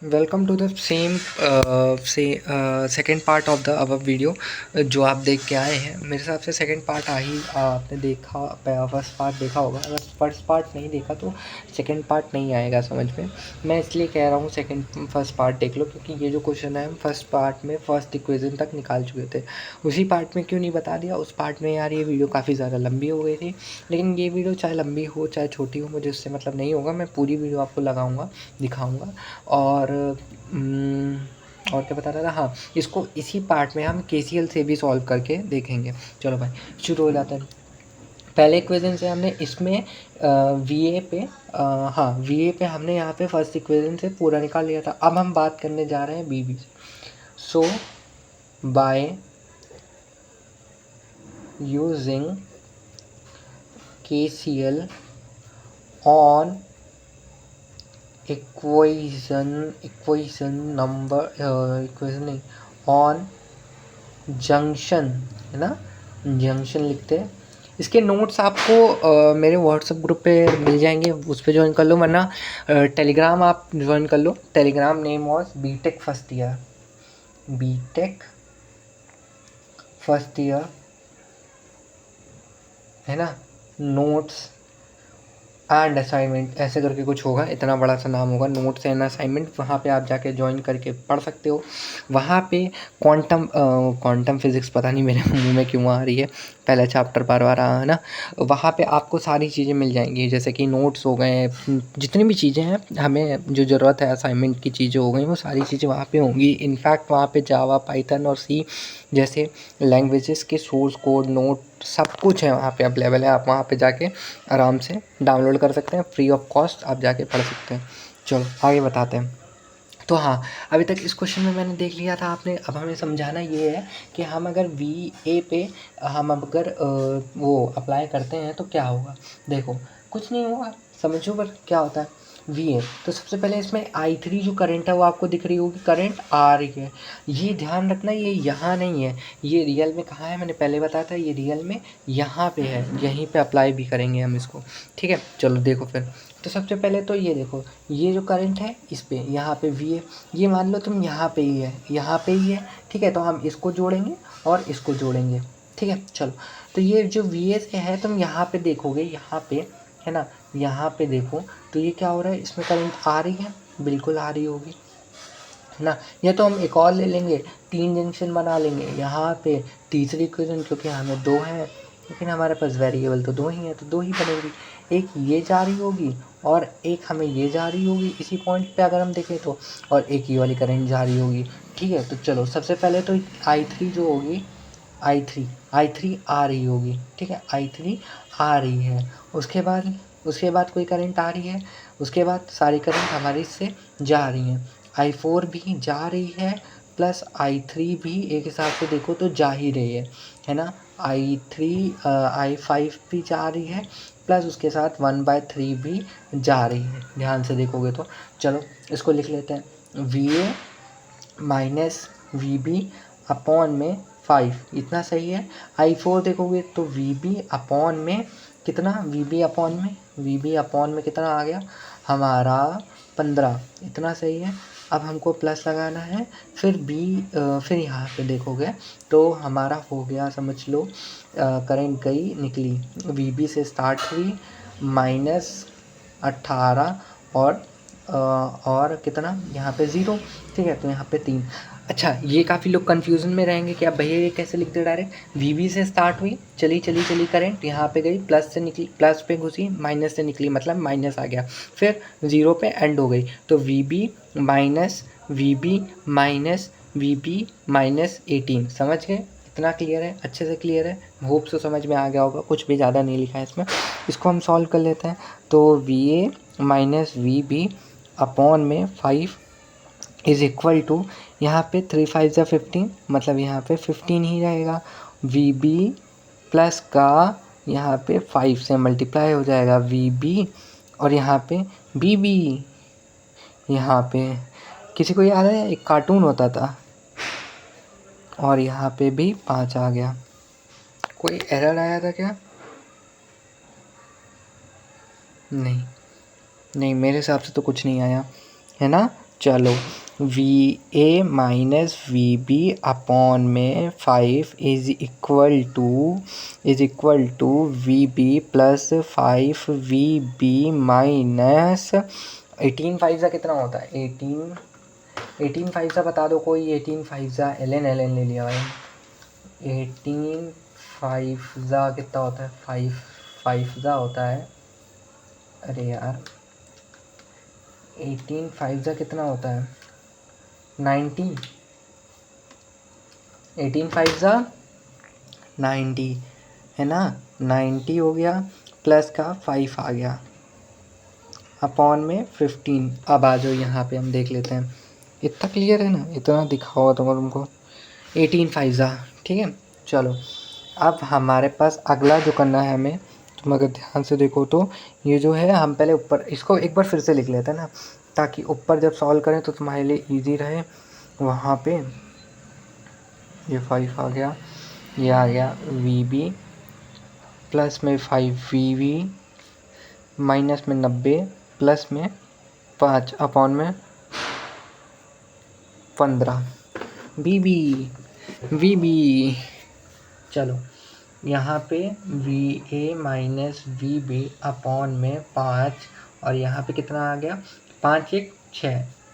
Welcome to the same से second part of the above video जो आप देख के आए हैं। मेरे हिसाब से सेकेंड पार्ट आपने देखा, फर्स्ट पार्ट देखा होगा। अगर फर्स्ट पार्ट नहीं देखा तो सेकेंड पार्ट नहीं आएगा समझ में। मैं इसलिए कह रहा हूँ फर्स्ट पार्ट देख लो, क्योंकि ये जो क्वेश्चन है हम फर्स्ट पार्ट में फर्स्ट इक्वेशन तक निकाल चुके थे। उसी पार्ट में क्यों नहीं बता दिया? उस पार्ट में यार ये वीडियो काफ़ी ज़्यादा लंबी हो गई थी। लेकिन ये वीडियो चाहे लंबी हो चाहे छोटी हो, मुझे उससे मतलब नहीं होगा। मैं पूरी वीडियो आपको लगाऊंगा, दिखाऊंगा। और और क्या बता रहा था, हाँ, इसको इसी पार्ट में हम केसीएल से भी सॉल्व करके देखेंगे। चलो भाई शुरू हो जाता है। पहले इक्वेशन से हमने इसमें वी ए पे हाँ वी ए पे हमने यहाँ पे फर्स्ट इक्वेशन से पूरा निकाल लिया था। अब हम बात करने जा रहे हैं बी बी से। So by using KCL on equation नहीं, ऑन जंक्शन, है ना, जंक्शन लिखते हैं। इसके नोट्स आपको मेरे व्हाट्सएप ग्रुप पे मिल जाएंगे, उस पर ज्वाइन कर लो, वरना टेलीग्राम आप ज्वाइन कर लो। Telegram name was BTech first year, BTech first year, है ना, नोट्स एंड असाइनमेंट ऐसे करके कुछ होगा, इतना बड़ा सा नाम होगा, नोट्स एंड असाइनमेंट। वहाँ पे आप जाके ज्वाइन करके पढ़ सकते हो। वहाँ पे क्वांटम फिज़िक्स, पता नहीं मेरे मुंह में क्यों आ रही है, पहला चैप्टर बार बार रहा है ना। वहाँ पे आपको सारी चीज़ें मिल जाएंगी, जैसे कि नोट्स हो गए, जितनी भी चीज़ें हैं हमें जो ज़रूरत है, असाइनमेंट की चीज़ें हो गई, वो सारी चीज़ें वहाँ पे होंगी। इनफैक्ट वहाँ पे जावा, पाइथन और सी जैसे लैंग्वेजेस के सोर्स कोड, नोट, सब कुछ है वहाँ पे अवेलेबल है। आप वहाँ पे जाके आराम से डाउनलोड कर सकते हैं, फ्री ऑफ कॉस्ट आप जाके पढ़ सकते हैं। चलो आगे बताते हैं। तो हाँ, अभी तक इस क्वेश्चन में मैंने देख लिया था आपने। अब हमें समझाना ये है कि हम अगर वी ए पे हम अगर वो अप्लाई करते हैं तो क्या होगा। देखो कुछ नहीं होगा, समझो पर क्या होता है वी ए। तो सबसे पहले इसमें I3 जो करंट है वो आपको दिख रही होगी, करंट आ रही है। ये ध्यान रखना, ये यहाँ नहीं है, ये रियल में कहाँ है, मैंने पहले बताया था, ये रियल में यहाँ पे है, यहीं पे अप्लाई भी करेंगे हम इसको। ठीक है, चलो देखो फिर। तो सबसे पहले तो ये देखो, ये जो करंट है इस पे, यहाँ पे वी है, ये मान लो तुम यहाँ पे ही है, यहाँ पे ही है। ठीक है, तो हम इसको जोड़ेंगे और इसको जोड़ेंगे। ठीक है, चलो। तो ये जो वी ए से है, तुम यहाँ पे देखोगे, यहाँ पे है ना, यहाँ पे देखो तो ये क्या हो रहा है, इसमें करंट आ रही है, बिल्कुल आ रही होगी, है ना। या तो हम एक और ले लेंगे, 3 जंक्शन बना लेंगे यहाँ पे, तीसरी इक्वेशन, क्योंकि हमें 2 है लेकिन हमारे पास वेरिएबल तो 2 ही है, तो 2 ही बनेगी। एक ये जा रही होगी और एक हमें ये जा रही होगी इसी पॉइंट पे अगर हम देखें तो, और एक ये वाली करंट जा रही होगी। ठीक है, तो चलो सबसे पहले तो I3 जो होगी, आई थ्री आ रही होगी। ठीक है, I3 आ रही है। उसके बाद कोई करंट आ रही है, उसके बाद सारी करंट हमारी इससे जा रही हैं। I4 भी जा रही है, प्लस I3 भी एक हिसाब से देखो तो जा ही रही है ना। I5 भी जा रही है, प्लस उसके साथ 1/3 भी जा रही है, ध्यान से देखोगे तो। चलो इसको लिख लेते हैं, V A minus V B upon में 5, इतना सही है। I4 देखोगे तो वी बी अपॉन में कितना, वी बी अपॉन में कितना आ गया हमारा 15, इतना सही है। अब हमको प्लस लगाना है, फिर यहाँ पे देखोगे तो हमारा हो गया, समझ लो करंट गई निकली, वी बी से स्टार्ट हुई, -18 और कितना यहाँ पे 0। ठीक है, तो यहाँ पे 3। अच्छा, ये काफ़ी लोग कन्फ्यूज़न में रहेंगे कि अब भैया ये कैसे लिख दे डायरेक्ट। वी बी से स्टार्ट हुई, चली करंट यहाँ पे गई, प्लस से निकली, प्लस पे घुसी, माइनस से निकली, मतलब माइनस आ गया, फिर 0 पे एंड हो गई। तो V B minus V B minus 18, समझ गए? इतना क्लियर है, अच्छे से क्लियर है, होप से समझ में आ गया होगा, कुछ भी ज़्यादा नहीं लिखा है इसमें। इसको हम सॉल्व कर लेते हैं। तो V A minus V B upon में 5 इज़ इक्वल टू, यहाँ पे 3 5 ज़ा 15, मतलब यहाँ पे 15 ही रहेगा। वी बी प्लस का यहाँ पे 5 से मल्टीप्लाई हो जाएगा वी बी, और यहाँ पे बी बी, यहाँ पे किसी को याद है एक कार्टून होता था, और यहाँ पे भी 5 आ गया। कोई एरर आया था क्या? नहीं, मेरे हिसाब से तो कुछ नहीं आया, है ना। चलो V A minus V B upon में 5 is equal to V B plus 5 V B minus 18 five सा कितना होता है? 18 फाइव सा बता दो कोई। 18 फाइव सा एल एन ले लिया भाई। 18 फाइव सा कितना होता है? 5 सा होता है। अरे यार 18 फाइव सा कितना होता है? 90। 18 फाइव सा 90 है ना। 90 हो गया प्लस का 5 आ गया अपॉन में 15। अब आ जाओ यहाँ पे हम देख लेते हैं। इतना क्लियर है ना? इतना दिखा हुआ तुमको 18 फाइव सा। ठीक है चलो अब हमारे पास अगला जो करना है हमें, तुम अगर ध्यान से देखो तो ये जो है हम पहले ऊपर इसको एक बार फिर से लिख लेते हैं ना, ताकि ऊपर जब सॉल्व करें तो तुम्हारे लिए इजी रहे। वहाँ पे ये 5 आ गया, ये आ गया वी बी प्लस में 5 वी वी माइनस में 90 प्लस में 5 अपॉन में 15 वी बी। चलो यहाँ पे V A minus V B upon में 5 और यहाँ पे कितना आ गया? 5 1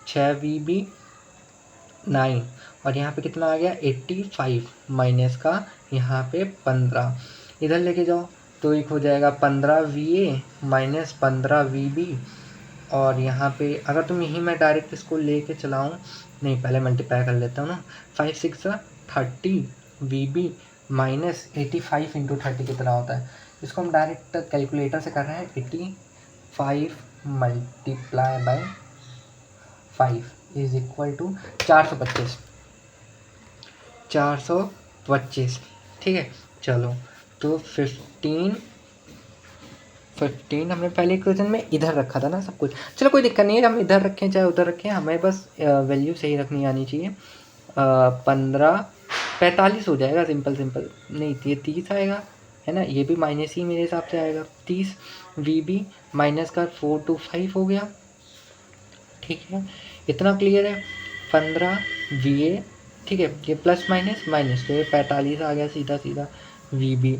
6 वी बी 9 और यहाँ पे कितना आ गया? 85 माइनस का यहाँ पे 15। इधर लेके जाओ तो एक हो जाएगा 15 V A minus 15 V B. और यहाँ पे अगर तुम यहीं मैं डायरेक्ट इसको लेके चलाऊँ, नहीं पहले मल्टीप्लाई कर लेता हूँ ना। 5 6 30 वी बी माइनस 85 इंटू 30 कितना होता है? इसको हम डायरेक्ट कैलकुलेटर से कर रहे हैं। 85 multiply by 5 is equal to 425। 425 ठीक है। चलो तो 15 हमने पहले इक्वेशन में इधर रखा था ना सब कुछ। चलो कोई दिक्कत नहीं है, हम इधर रखें चाहे उधर रखें, हमें बस वैल्यू सही रखनी आनी चाहिए। 45 हो जाएगा सिंपल नहीं ये 30 आएगा है ना। ये भी माइनस ही मेरे हिसाब से आएगा 30 वी बी माइनस का 4 to 5 हो गया। ठीक है इतना क्लियर है। 15 वी ए ठीक है, ये प्लस माइनस माइनस तो ये 45 आ गया सीधा वी बी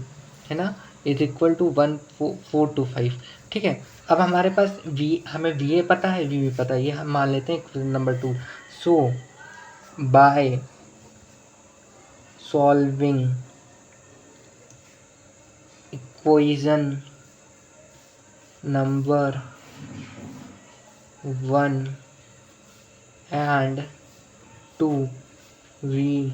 है ना इज इक्वल टू 4 to 5। ठीक है अब हमारे पास हमें वी ए पता है वी बी पता है, ये हम मान लेते हैं equation number 2। So by solving equation number 1 and 2 we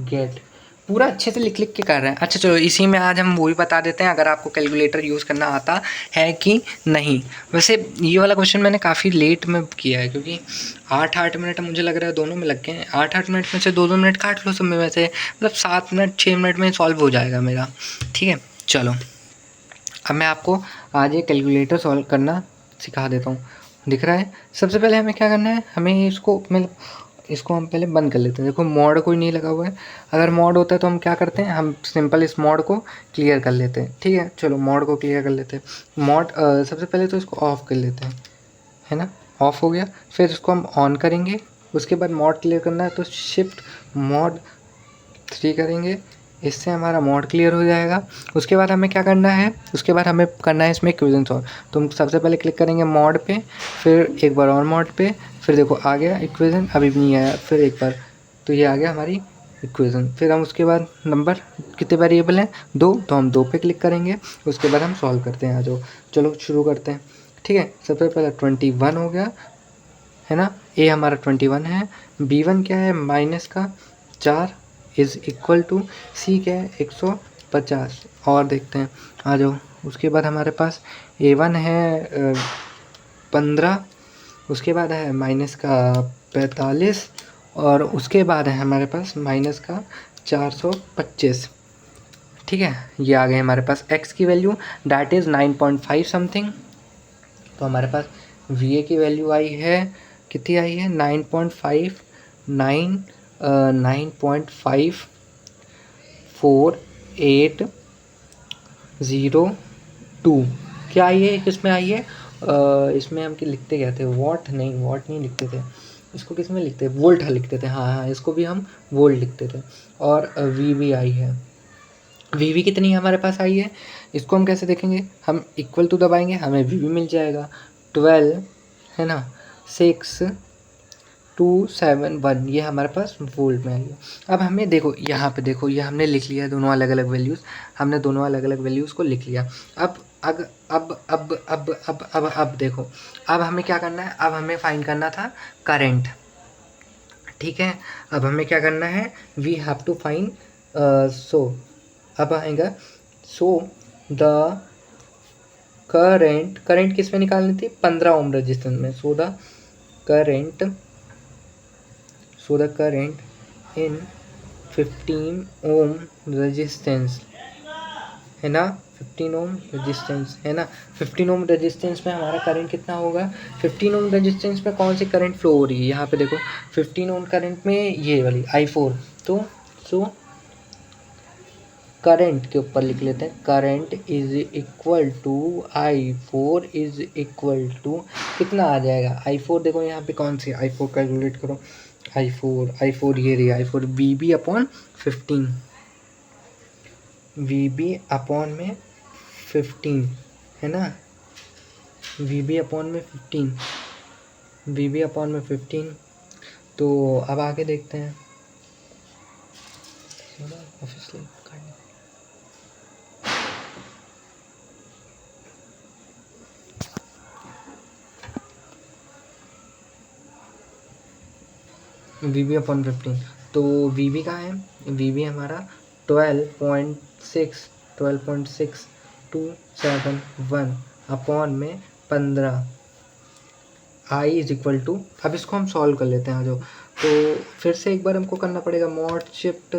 get. पूरा अच्छे से लिख के कर रहे हैं। अच्छा चलो इसी में आज हम वो भी बता देते हैं अगर आपको कैलकुलेटर यूज़ करना आता है कि नहीं। वैसे ये वाला क्वेश्चन मैंने काफ़ी लेट में किया है क्योंकि 8 मिनट मुझे लग रहा है दोनों में लग गए हैं। 8 मिनट में से 2 मिनट काट लो सब में, वैसे मतलब 7 मिनट 6 मिनट में सॉल्व हो जाएगा मेरा। ठीक है चलो अब मैं आपको आज ये कैलकुलेटर सॉल्व करना सिखा देता हूँ। दिख रहा है? सबसे पहले हमें क्या करना है, हमें इसको हम पहले बंद कर लेते हैं। देखो मॉड कोई नहीं लगा हुआ है। अगर मॉड होता है तो हम क्या करते हैं, हम सिंपल इस मॉड को क्लियर कर लेते हैं। ठीक है चलो मॉड को क्लियर कर लेते हैं। मॉड सबसे पहले तो इसको ऑफ़ कर लेते हैं है ना। ऑफ़ हो गया फिर इसको हम ऑन करेंगे। उसके बाद मॉड क्लियर करना है तो शिफ्ट मॉड 3 करेंगे, इससे हमारा मॉड क्लियर हो जाएगा। उसके बाद हमें क्या करना है, उसके बाद हमें करना है इसमें इक्वेशन सॉल्व। तो हम सबसे पहले क्लिक करेंगे मॉड पे, फिर एक बार और मॉड पे, फिर देखो आ गया इक्वेशन, अभी भी नहीं आया, फिर एक बार तो ये आ गया हमारी इक्वेशन। फिर हम उसके बाद नंबर कितने वेरिएबल हैं 2, तो हम 2 पे क्लिक करेंगे। उसके बाद हम सॉल्व करते हैं। आ जाओ चलो शुरू करते हैं। ठीक है सबसे पहले 21 हो गया है ना, ए हमारा 21 है। B1 क्या है माइनस का 4 इज़ इक्वल टू सी क्या है 150। और देखते हैं आ जाओ। उसके बाद हमारे पास A1 है 15, उसके बाद है माइनस का 45 और उसके बाद है हमारे पास माइनस का 425। ठीक है ये आ गए हमारे पास x की वैल्यू डैट इज़ 9.5 समथिंग। तो हमारे पास VA की वैल्यू आई है कितनी आई है 9.59802। क्या आई है किसमें आई है इसमें हम लिखते क्या थे वॉट नहीं लिखते थे। इसको किस में लिखते हैं, वोल्ट लिखते थे, हाँ हाँ इसको भी हम वोल्ट लिखते थे। और वी वी आई है, वी वी कितनी हमारे पास आई है, इसको हम कैसे देखेंगे, हम इक्वल टू दबाएंगे हमें वी वी मिल जाएगा 12 है ना 6271, ये हमारे पास वोल्ट में आई है। अब हमें देखो यहाँ पे देखो, ये हमने लिख लिया है दोनों अलग अलग वैल्यूज़, हमने दोनों अलग अलग वैल्यूज़ को लिख लिया। अब देखो, अब हमें क्या करना है, अब हमें फाइंड करना था करंट, ठीक है। अब हमें क्या करना है, वी हैव टू फाइंड अब आएगा द करंट किस में निकालनी थी, 15 ओम रेजिस्टेंस में। So the current in 15 ohm resistance है ना, 15 ओम रेजिस्टेंस है ना, 15 ओम रेजिस्टेंस में हमारा करंट कितना होगा, 15 ओम रेजिस्टेंस में कौन सी करंट फ्लो हो रही है, यहाँ पे देखो 15 ओम करंट में ये वाली I4, तो सो करंट के ऊपर लिख लेते हैं, current is equal to I4 is equal to कितना आ जाएगा, I4 देखो यहाँ पे कौन सी I4 कैलकुलेट करो, I4 ये रही I4 VB upon 15, VB upon में 15 है ना, VB अपॉन में 15, VB अपॉन में 15। तो अब आगे देखते हैं, VB अपॉन 15, तो VB कहाँ है, VB हमारा 12.6271 अपॉन में 15, I इज इक्वल टू, अब इसको हम सॉल्व कर लेते हैं। जो तो फिर से एक बार हमको करना पड़ेगा, मॉड शिफ्ट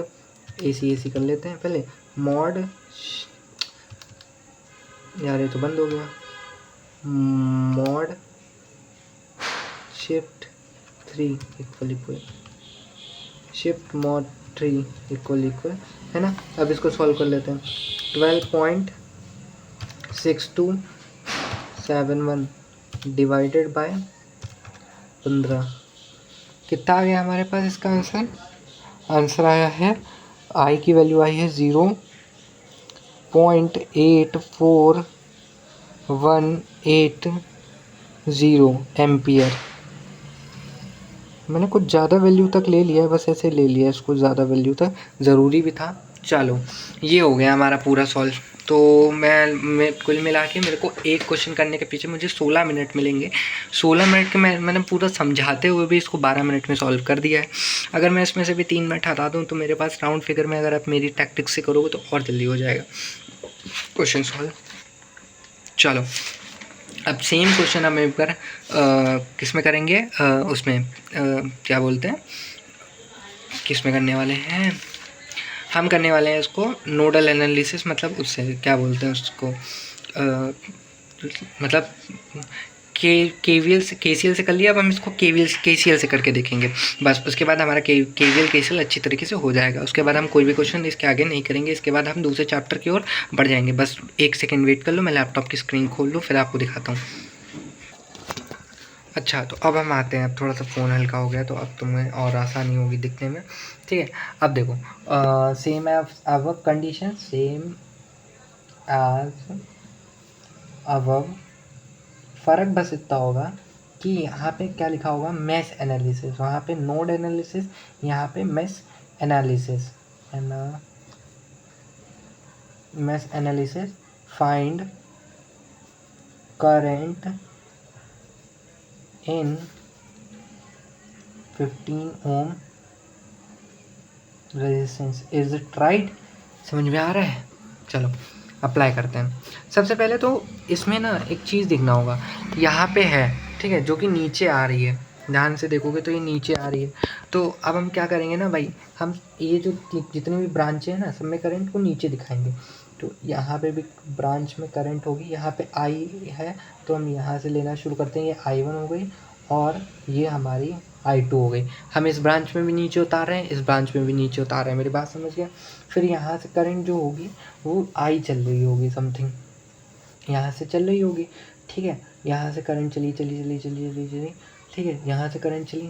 AC कर लेते हैं पहले, मॉड, यार ये तो बंद हो गया, mod shift 3 equal shift mod 3 equal है ना। अब इसको सॉल्व कर लेते हैं, 12.6271 डिवाइडेड बाय 15, कितना आ गया हमारे पास इसका आंसर आया है, I की वैल्यू आई है 0.8418 एम्पियर। मैंने कुछ ज़्यादा वैल्यू तक ले लिया है, बस ऐसे ले लिया है इसको, ज़्यादा वैल्यू तक ज़रूरी भी था। चलो ये हो गया हमारा पूरा सॉल्व। तो मैं कुल मिला के मेरे को एक क्वेश्चन करने के पीछे मुझे 16 मिनट मिलेंगे। 16 मिनट के मैंने पूरा समझाते हुए भी इसको 12 मिनट में सॉल्व कर दिया है। अगर मैं इसमें से भी 3 मिनट हटा दूँ तो मेरे पास राउंड फिगर में, अगर आप मेरी टैक्टिक्स से करोगे तो और जल्दी हो जाएगा क्वेश्चन सॉल्व। चलो अब सेम क्वेश्चन हम एक बार किस में करेंगे, उसमें क्या बोलते हैं, किस में करने वाले हैं, हम करने वाले हैं इसको नोडल एनालिसिस, मतलब उससे क्या बोलते हैं उसको, मतलब KVL से KCL से कर लिया। अब हम इसको KCL से करके देखेंगे बस, उसके बाद हमारा KVL KCL अच्छी तरीके से हो जाएगा। उसके बाद हम कोई भी क्वेश्चन इसके आगे नहीं करेंगे, इसके बाद हम दूसरे चैप्टर की ओर बढ़ जाएंगे। बस 1 सेकेंड वेट कर लो, मैं लैपटॉप की स्क्रीन खोल लूँ फिर आपको दिखाता हूँ। अच्छा तो अब हम आते हैं, अब थोड़ा सा फ़ोन हल्का हो गया तो अब तुम्हें और आसानी होगी दिखने में, ठीक है। अब देखो same as condition, same as अब फ़र्क बस इतना होगा कि यहाँ पे क्या लिखा होगा, मेश एनालिसिस, वहाँ पे नोड एनालिसिस, यहाँ पे मेश एनालिसिस है ना, mesh analysis, find current in 15 ohm resistance, is it right, समझ में आ रहा है। चलो अप्लाई करते हैं। सबसे पहले तो इसमें ना एक चीज़ देखना होगा, यहाँ पे है ठीक है, जो कि नीचे आ रही है, ध्यान से देखोगे तो ये नीचे आ रही है। तो अब हम क्या करेंगे ना भाई, हम ये जो जितने भी ब्रांचें हैं ना, सब में करंट को नीचे दिखाएंगे। तो यहाँ पे भी ब्रांच में करंट होगी, यहाँ पे I है तो हम यहाँ से लेना शुरू करते हैं, ये I1 हो गई और ये हमारी I2 हो गई। हम इस ब्रांच में भी नीचे उतार रहे हैं, इस ब्रांच में भी नीचे उतार रहे हैं, मेरी बात समझ गया। फिर यहाँ से करंट जो होगी वो I चल रही होगी, समथिंग यहाँ से चल रही होगी, ठीक है। यहाँ से करंट चली, ठीक है, यहाँ से करंट चली,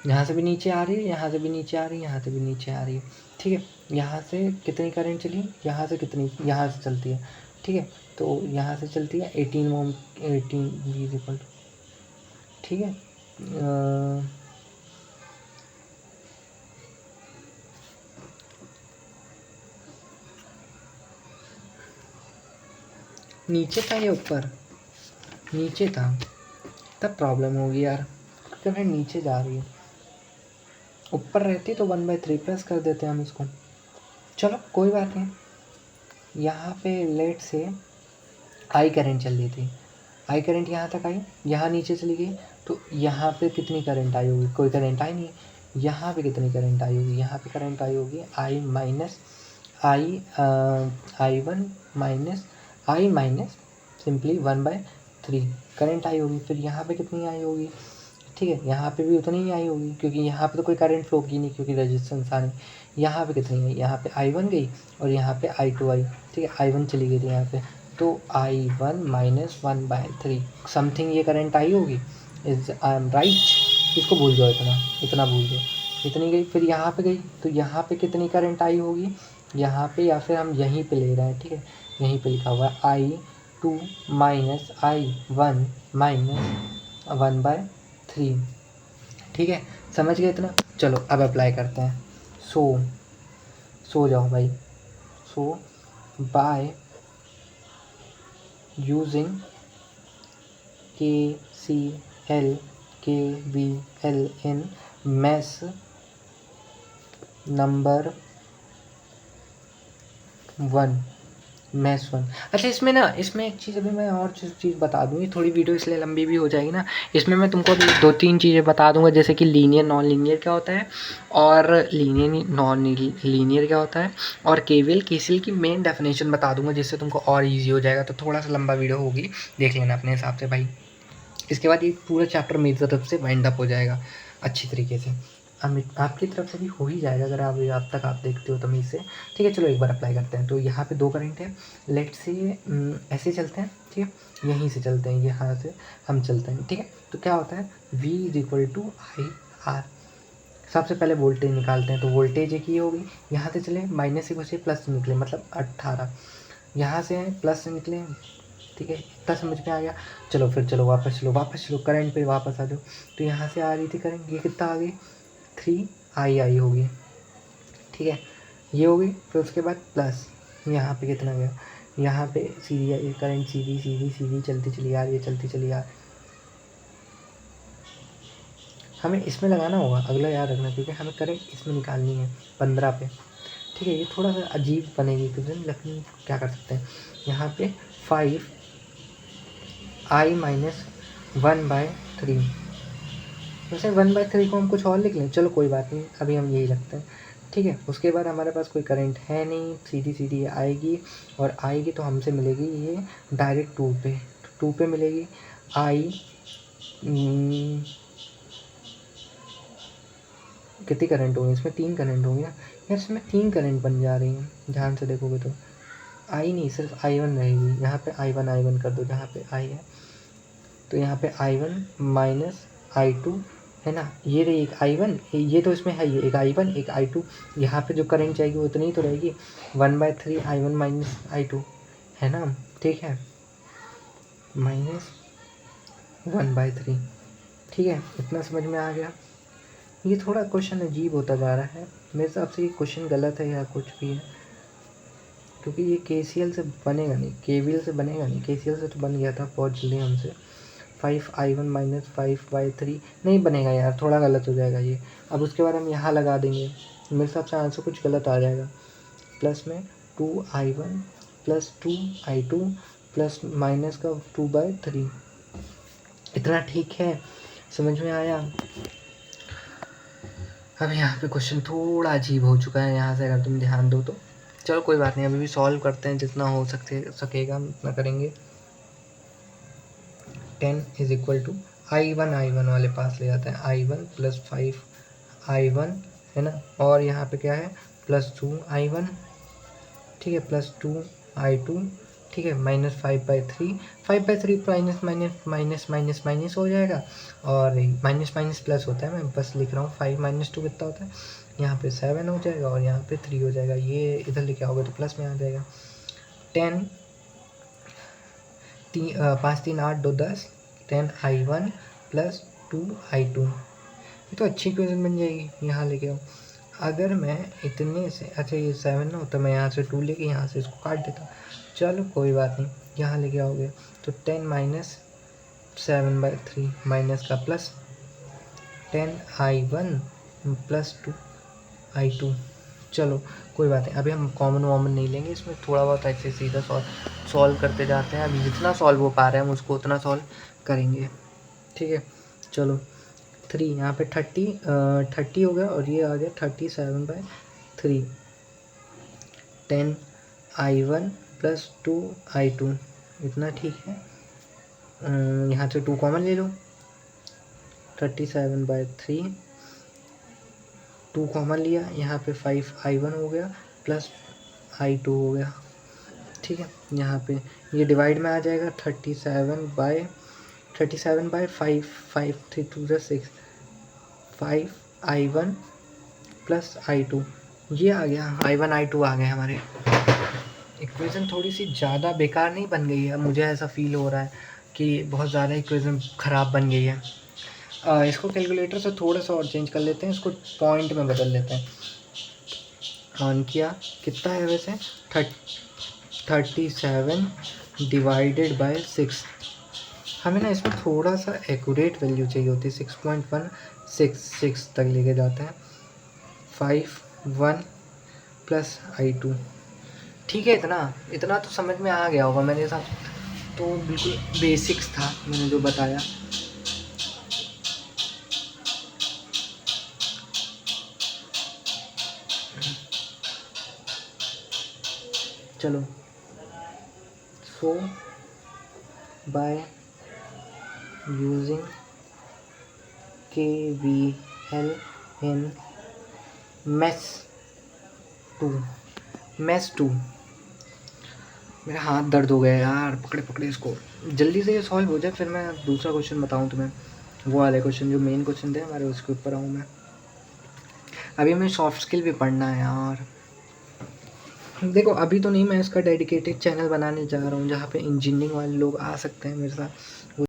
यहाँ से भी नीचे आ रही है, यहाँ से भी नीचे आ रही है, यहाँ से भी नीचे आ रही है, ठीक है। यहाँ से कितनी करंट चली, यहाँ से कितनी, यहाँ से चलती है, ठीक है। तो यहाँ से चलती है 18 ओम, 18 V इक्वल, ठीक है। नीचे था या ऊपर, नीचे था, तब प्रॉब्लम होगी यार, करंट नीचे जा रही है। ऊपर रहती तो 1/3 प्लस कर देते हम इसको, चलो कोई बात नहीं। यहाँ पे लेट से आई करंट चल रही थी, आई करंट यहाँ तक आई, यहाँ नीचे चली गई, तो यहाँ पे कितनी करंट आई होगी, कोई करंट आई नहीं। यहाँ पे कितनी करंट आई होगी, यहाँ पे करंट आई होगी I minus I minus simply 1/3 current I होगी। फिर यहाँ पे कितनी आई होगी, ठीक है, यहाँ पे भी उतनी ही आई होगी, क्योंकि यहाँ पे तो कोई करंट फ्लो की नहीं, क्योंकि रेजिस्टेंस आ नहीं। यहाँ पे कितनी आई, यहाँ पे I1 गई और यहाँ पे I2 आई, ठीक है, I1 चली गई थी यहाँ पे, तो I1 माइनस 1/3 समथिंग ये करंट आई होगी। इज आई एम राइट, इसको भूल जाओ, इतना भूल जाओ, इतनी गई। फिर यहाँ पे गई, तो यहाँ पे कितनी करंट आई होगी, यहाँ पे, या फिर हम यहीं पे ले रहे हैं, ठीक है, यहीं पे लिखा हुआ है I2 माइनस I1 माइनस 1/3, ठीक है, समझ गए इतना। चलो अब अप्लाई करते हैं। सो जाओ भाई। So by using KVL in mesh number 1, maths 1। अच्छा, इसमें एक चीज़ अभी मैं और चीज़ बता दूँ, ये थोड़ी वीडियो इसलिए लंबी भी हो जाएगी ना, इसमें मैं तुमको अभी 2-3 चीज़ें बता दूंगा, जैसे कि लीनियर नॉन लीनियर क्या होता है, और लीनियर नॉन लीनियर क्या होता है, और KCL की मेन डेफिनेशन बता दूंगा, जिससे तुमको और ईजी हो जाएगा। तो थोड़ा सा लंबा वीडियो होगी, देख लेना अपने हिसाब से भाई। इसके बाद ये पूरा चैप्टर मेरी तरफ से वाइंड अप हो जाएगा अच्छी तरीके से, आपकी तरफ से भी हो ही जाएगा, अगर आप तक आप देखते हो तमीज़ से, ठीक है। चलो एक बार अप्लाई करते हैं। तो यहाँ पे 2 करंट है, लेट से ऐसे चलते हैं, ठीक है, यहीं से चलते हैं, यहाँ से हम चलते हैं, ठीक है। तो क्या होता है, V = IR। सबसे पहले वोल्टेज निकालते हैं, तो वोल्टेज एक ही होगी, यहाँ से चले माइनस से घुसे प्लस से निकले, मतलब 18, यहाँ से प्लस से निकले, ठीक है, इतना समझ में आ गया। चलो फिर चलो वापस चलो करंट पे वापस आ जाओ। तो यहाँ से आ रही थी करंट, ये कितना आ गई, 3I होगी, ठीक है, ये होगी। फिर उसके बाद प्लस, यहाँ पे कितना गया, यहाँ पे सीधी करंट सीधी चलती चली आ रही है, चलती चली आ रही। हमें इसमें लगाना होगा, अगला याद रखना, क्योंकि हमें करंट इसमें निकालनी है 15 पे, ठीक है। ये थोड़ा सा अजीब बनेगी क्योंकि, लेकिन क्या कर सकते हैं, यहाँ पे 5I माइनस 1/3, वैसे 1/3 को हम कुछ और लिख लें, चलो कोई बात नहीं, अभी हम यही रखते हैं, ठीक है। उसके बाद हमारे पास कोई करंट है नहीं, सीधी आएगी, और आएगी तो हमसे मिलेगी ये डायरेक्ट 2 पे मिलेगी। कितनी करंट होगी इसमें, 3 करंट होगी ना यार, इसमें 3 करंट बन जा रही हैं, ध्यान से देखोगे तो आई नहीं, सिर्फ I1 रहेगी। यहाँ पे I1 कर दो, जहाँ पे I है, तो यहाँ पे I1 माइनस I2 है ना, ये रही एक I1, ये तो इसमें है, ये एक I1 एक I2, यहाँ पे जो करंट जाएगी वो इतनी ही तो रहेगी, 1/3 I1 माइनस I2 है ना, ठीक है, माइनस 1/3, ठीक है, इतना समझ में आ गया। ये थोड़ा क्वेश्चन अजीब होता जा रहा है मेरे हिसाब से, ये क्वेश्चन गलत है या कुछ भी है, क्योंकि ये KCL से बनेगा नहीं, KVL से बनेगा नहीं, KCL से तो बन गया था बहुत जल्दी हमसे। 5I1 माइनस 5/3 नहीं बनेगा यार, थोड़ा गलत हो जाएगा ये। अब उसके बाद हम यहाँ लगा देंगे, मेरे हिसाब से आंसर कुछ गलत आ जाएगा। प्लस में 2I1 plus 2I2 plus minus का 2/3, इतना ठीक है, समझ में आया। अब यहाँ पे क्वेश्चन थोड़ा अजीब हो चुका है, यहाँ से अगर तुम ध्यान दो तो, चलो कोई बात नहीं, अभी भी सॉल्व करते हैं, जितना हो सकेगा हम उतना करेंगे। 10 = I1 वाले पास ले जाते हैं, I1 प्लस 5I1 है ना, और यहाँ पे क्या है, प्लस 2I1, ठीक है, प्लस 2I2, ठीक है, -5/3, 5/3 minus minus minus minus minus हो जाएगा, और माइनस माइनस प्लस होता है, मैं बस लिख रहा हूँ। 5 - 2 कितना होता है, यहाँ पे 7 हो जाएगा और यहाँ पे 3 हो जाएगा, ये इधर लेके आओगे तो प्लस में आ जाएगा। 10 5 3 8 2 10, 10I1 + 2I2। ये तो अच्छी इक्वेशन बन जाएगी, यहाँ लेके आओ। अगर मैं इतने से, अच्छा ये 7 ना होता, मैं यहाँ से 2 लेके यहाँ से इसको काट देता, चलो कोई बात नहीं, यहाँ लेके आओगे तो 10 - 7/3 माइनस का प्लस 10I1 + 2I2। चलो कोई बात नहीं, अभी हम कॉमन वॉमन नहीं लेंगे इसमें, थोड़ा बहुत ऐसे सीधा सॉल्व करते जाते हैं। अभी जितना सॉल्व हो पा रहे हैं हम उसको उतना सॉल्व करेंगे, ठीक है। चलो 3 यहाँ पे 30 हो गया, और ये आ गया 37/3। 10I1 + 2I2, इतना ठीक है। यहाँ से 2 कॉमन ले लो, 37/3, 2 कॉमन लिया, यहाँ पे 5I1 हो गया + I2 हो गया, ठीक है। यहाँ पे ये डिवाइड में आ जाएगा, 37/5, 5 3 2 6, 5I1 + I2, ये आ गया, I1 I2 आ गए हमारे। इक्वेशन थोड़ी सी ज़्यादा बेकार नहीं बन गई है, मुझे ऐसा फील हो रहा है कि बहुत ज़्यादा इक्वेशन ख़राब बन गई है। इसको कैलकुलेटर से थोड़ा सा और चेंज कर लेते हैं, इसको पॉइंट में बदल लेते हैं। ऑन किया, कितना है वैसे, 37/6। हमें ना इसमें थोड़ा सा एक्यूरेट वैल्यू चाहिए होती है, 6.166 तक लेके जाते हैं। 5I1 + I2, ठीक है। इतना तो समझ में आ गया होगा मेरे साथ, तो बिल्कुल बेसिक्स था मैंने जो बताया। चलो, so by using KVL in MES 2, मेरा हाथ दर्द हो गया यार, पकड़े पकड़े इसको, जल्दी से ये सॉल्व हो जाए, फिर मैं दूसरा क्वेश्चन बताऊँ तुम्हें, वो वाले क्वेश्चन जो मेन क्वेश्चन थे हमारे, उसके ऊपर आऊँ मैं। अभी हमें सॉफ्ट स्किल भी पढ़ना है यार। देखो अभी तो नहीं, मैं इसका डेडिकेटेड चैनल बनाने जा रहा हूँ जहाँ पे इंजीनियरिंग वाले लोग आ सकते हैं मेरे साथ।